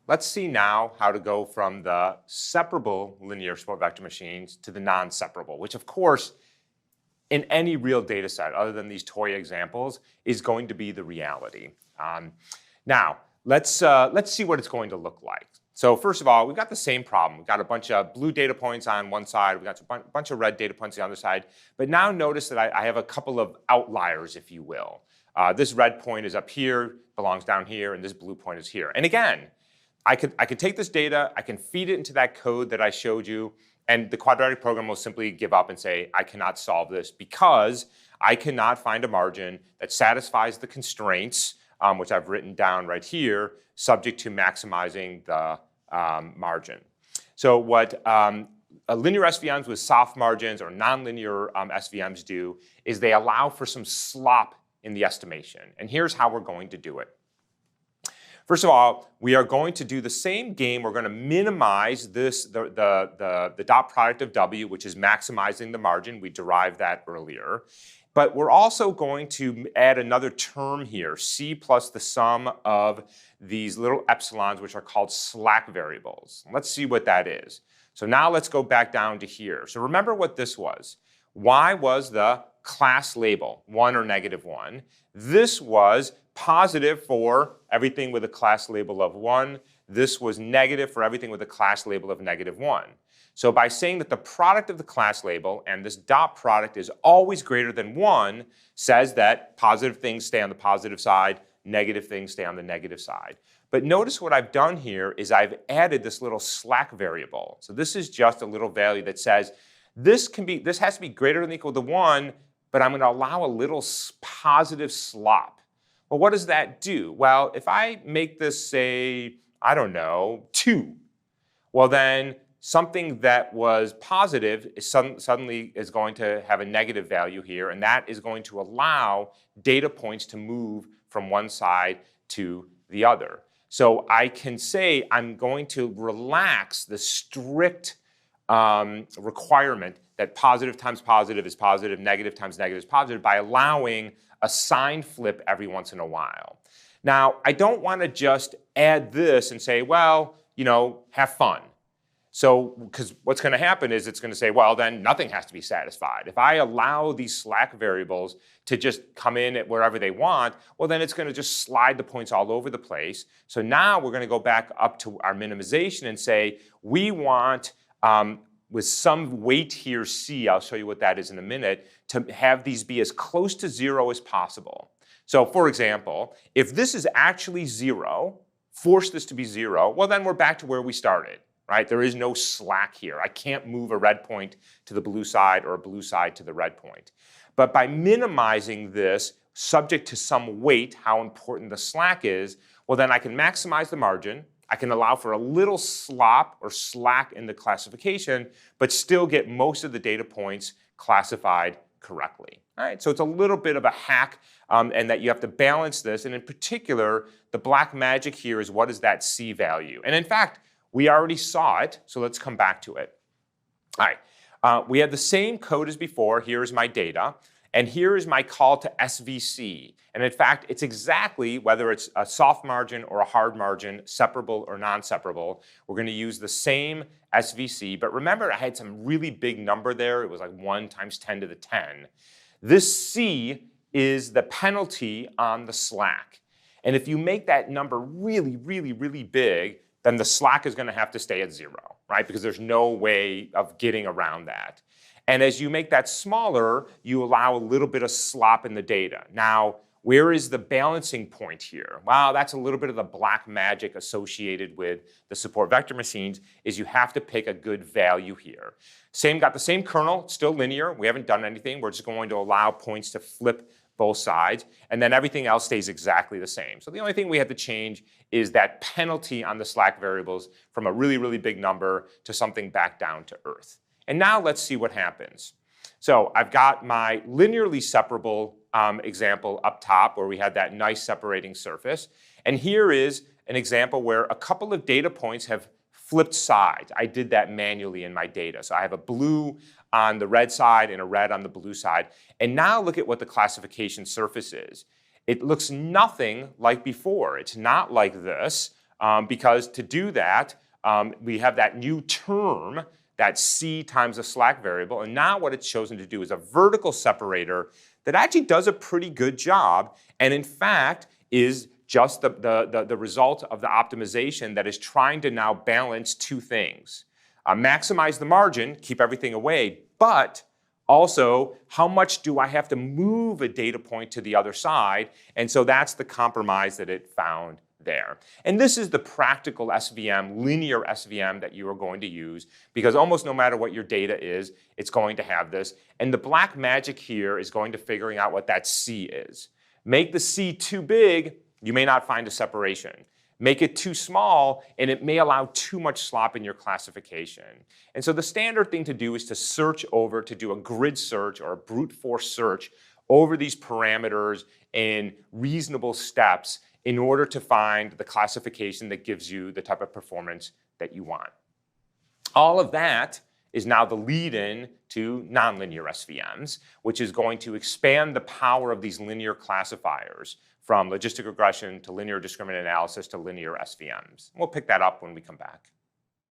Let's see now how to go from the separable linear support vector machines to the non-separable, which of course, in any real data set other than these toy examples, is going to be the reality. Now, let's see what it's going to look like. So first of all, we've got the same problem. We've got a bunch of blue data points on one side. We've got a bunch of red data points on the other side. But now notice that I have a couple of outliers, if you will. This red point is up here, belongs down here, and this blue point is here. And again, I could take this data, I can feed it into that code that I showed you, and the quadratic program will simply give up and say, I cannot solve this because I cannot find a margin that satisfies the constraints, which I've written down right here, subject to maximizing the margin. So what linear SVMs with soft margins or nonlinear SVMs do is they allow for some slop in the estimation. And here's how we're going to do it. First of all, we are going to do the same game. We're going to minimize this, the dot product of W, which is maximizing the margin. We derived that earlier. But we're also going to add another term here, C plus the sum of these little epsilons, which are called slack variables. Let's see what that is. So now let's go back down to here. So remember what this was. Y was the class label, 1 or -1. This was positive for everything with a class label of 1. This was negative for everything with a class label of -1. So by saying that the product of the class label and this dot product is always greater than 1 says that positive things stay on the positive side, negative things stay on the negative side. But notice what I've done here is I've added this little slack variable. So this is just a little value that says this has to be greater than or equal to 1, but I'm going to allow a little positive slop. Well, what does that do? Well, if I make this, say, I don't know, 2, well then something that was positive is suddenly is going to have a negative value here, and that is going to allow data points to move from one side to the other. So I can say I'm going to relax the strict requirement that positive times positive is positive, negative times negative is positive by allowing a sign flip every once in a while. Now, I don't want to just add this and say, well, you know, have fun. So, because what's going to happen is it's going to say, well, then nothing has to be satisfied. If I allow these slack variables to just come in at wherever they want, well, then it's going to just slide the points all over the place. So now we're going to go back up to our minimization and say, we want, with some weight here, C, I'll show you what that is in a minute, to have these be as close to 0 as possible. So, for example, if this is actually 0, force this to be 0, well, then we're back to where we started. Right? There is no slack here. I can't move a red point to the blue side or a blue side to the red point. But by minimizing this, subject to some weight, how important the slack is, well, then I can maximize the margin. I can allow for a little slop or slack in the classification, but still get most of the data points classified correctly. All right? So it's a little bit of a hack, and that you have to balance this. And in particular, the black magic here is what is that C value? And in fact, we already saw it, so let's come back to it. All right, we have the same code as before. Here's my data, and here is my call to SVC. And in fact, it's exactly, whether it's a soft margin or a hard margin, separable or non-separable, we're going to use the same SVC. But remember, I had some really big number there. It was like 1 times 10 to the 10. This C is the penalty on the slack. And if you make that number really, really, really big, then the slack is going to have to stay at 0, right? Because there's no way of getting around that. And as you make that smaller, you allow a little bit of slop in the data. Now, where is the balancing point here? Well, that's a little bit of the black magic associated with the support vector machines, is you have to pick a good value here. Got the same kernel, still linear. We haven't done anything. We're just going to allow points to flip both sides, and then everything else stays exactly the same. So the only thing we have to change is that penalty on the slack variables from a really, really big number to something back down to earth. And now let's see what happens. So I've got my linearly separable example up top where we had that nice separating surface. And here is an example where a couple of data points have flipped sides. I did that manually in my data. So I have a blue on the red side and a red on the blue side. And now look at what the classification surface is. It looks nothing like before. It's not like this. because to do that, we have that new term, that C times the slack variable, and now what it's chosen to do is a vertical separator that actually does a pretty good job, and in fact is just the result of the optimization that is trying to now balance two things. Maximize the margin, keep everything away, but also how much do I have to move a data point to the other side? And so that's the compromise that it found there. And this is the practical SVM, linear SVM that you are going to use, because almost no matter what your data is, it's going to have this. And the black magic here is going to figuring out what that C is. Make the C too big, you may not find a separation. Make it too small, and it may allow too much slop in your classification. And so the standard thing to do is to search over, to do a grid search or a brute force search over these parameters in reasonable steps in order to find the classification that gives you the type of performance that you want. All of that is now the lead-in to nonlinear SVMs, which is going to expand the power of these linear classifiers from logistic regression to linear discriminant analysis to linear SVMs. We'll pick that up when we come back.